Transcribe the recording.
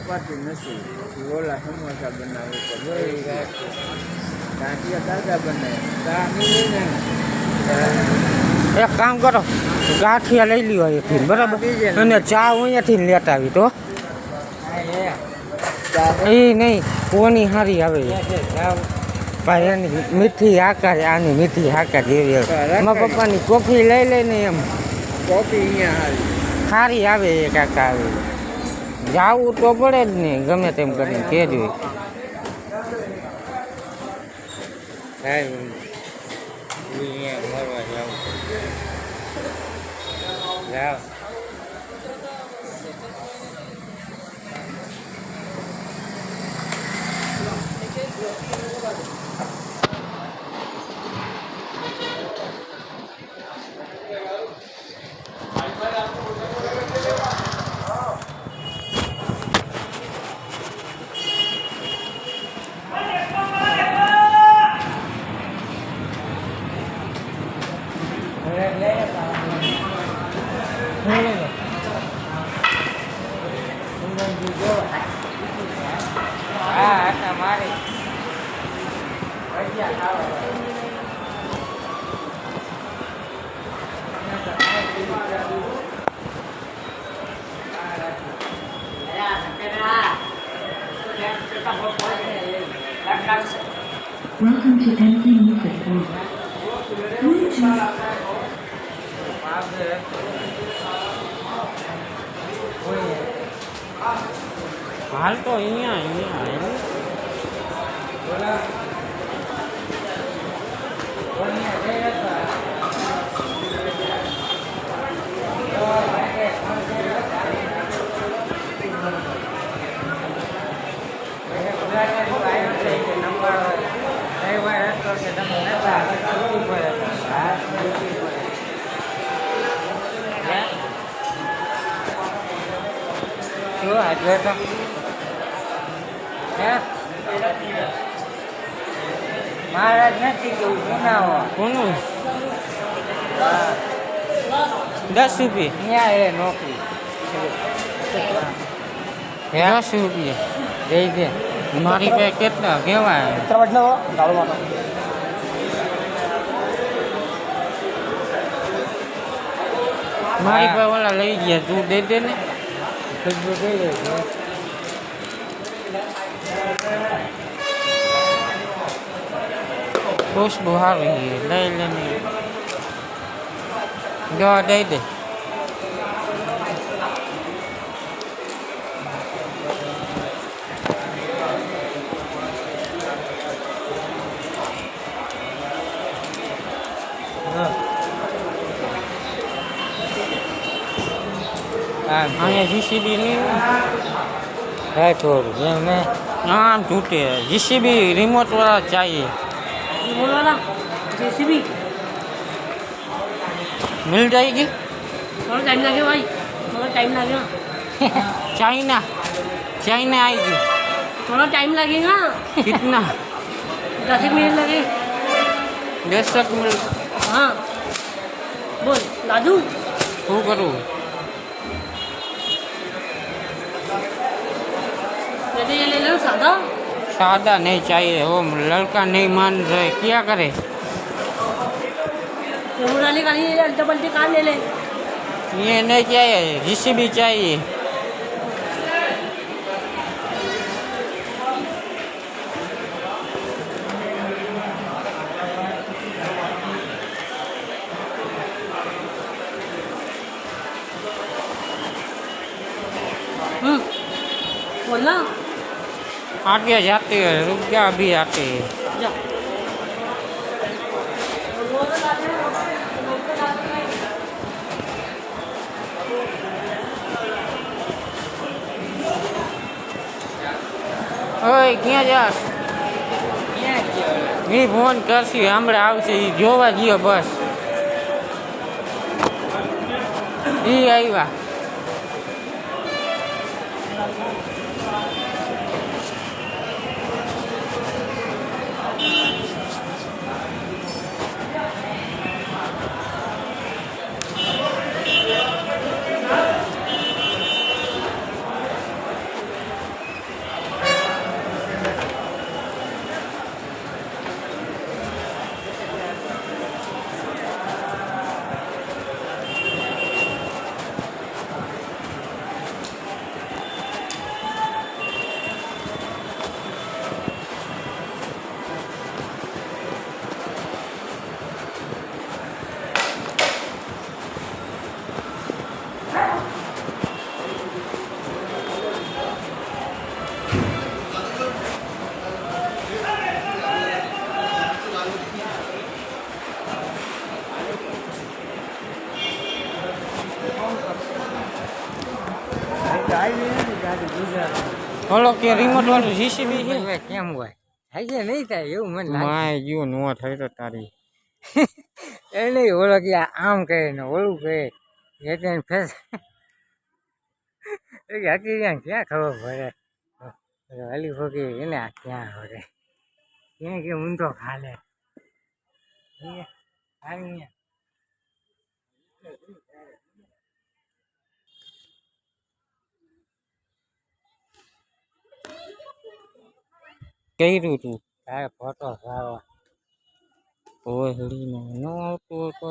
ચપાતી નથી, ઓલા સમોસા બનાવે તો ગાંઠિયા દાદા બનાવે. એક કામ કરો, ગાંઠિયા લઈ લ્યો અહીંથી, બરાબર, અને ચા અહીંયાથી લેતા આવી તો એ નહીં કોની સારી આવે ભાઈ, એની મીઠી હાકા, આની મીઠી હાકા જેવી મારા પપ્પાની કોફી લઈ લઈને એમ કોફી અહીંયા સારી આવે એ કાકા આવે. જાવું તો પડે જ ને ગમે તેમ કરીને કહેજો. જાવ મારે Welcome to MC Music Group. હાલ તો અહીંયા મહારાજ નથી કેવું સુનાવો કોનું 10 રૂપિયા ત્યાં એ નોકરી 10 રૂપિયા જઈ દે. મારી પાસે કેટલા કેવા મારી પાસે ઓલા લઈ ગયા, તું દઈ દે ને. ખુશ્બુ સારી લઈ લઈને જો દઈ દે. અહીંયા જીસીબી નહીં થોડું એમ ને આમ તૂટે. જીસીબી રિમોટ વાળા चाहिए. रिमोट वाला जेसीबी मिल जाएगी. थोड़ा टाइम लगेगा भाई, थोड़ा टाइम लगेगा. चाइना चाइना आएगी. थोड़ा टाइम लगेगा. कितना 10 मिनट लगे. 10 मिनट. हाँ बोल दादू શું કરું? ये ले लो सादा. सादा नहीं चाहिए, वो लड़का नहीं मान रहे, क्या करे? वाले का नहीं, अल्टा पल्टी कार ले ले. ये नहीं चाहिए, जीसीबी चाहिए. बोलना आगे जाते हैं, रुक जा, अभी आते हैं. जा. એ ક્યાં જાસ એ ફોન કરશી હમણાં આવશે એ જોવા ગયો બસ એ આવ્યા ઓલો કે રિમોટ વાળું જીસીબી છે કેમ હોય થાય છે નહીં થાય એવું મને માય ગયું નો થઈ તો તારી એ નહીં ઓલો કે આમ કહે ને ઓલું કહે એટલે ફેસ હકી ક્યાં ખબર પડે અલી ફોકી એને ક્યાં હવે ક્યાં કે ઊંધો ખાલે કર્યું તું તારે ફોટો સારો હોય ન આવતું હોય તો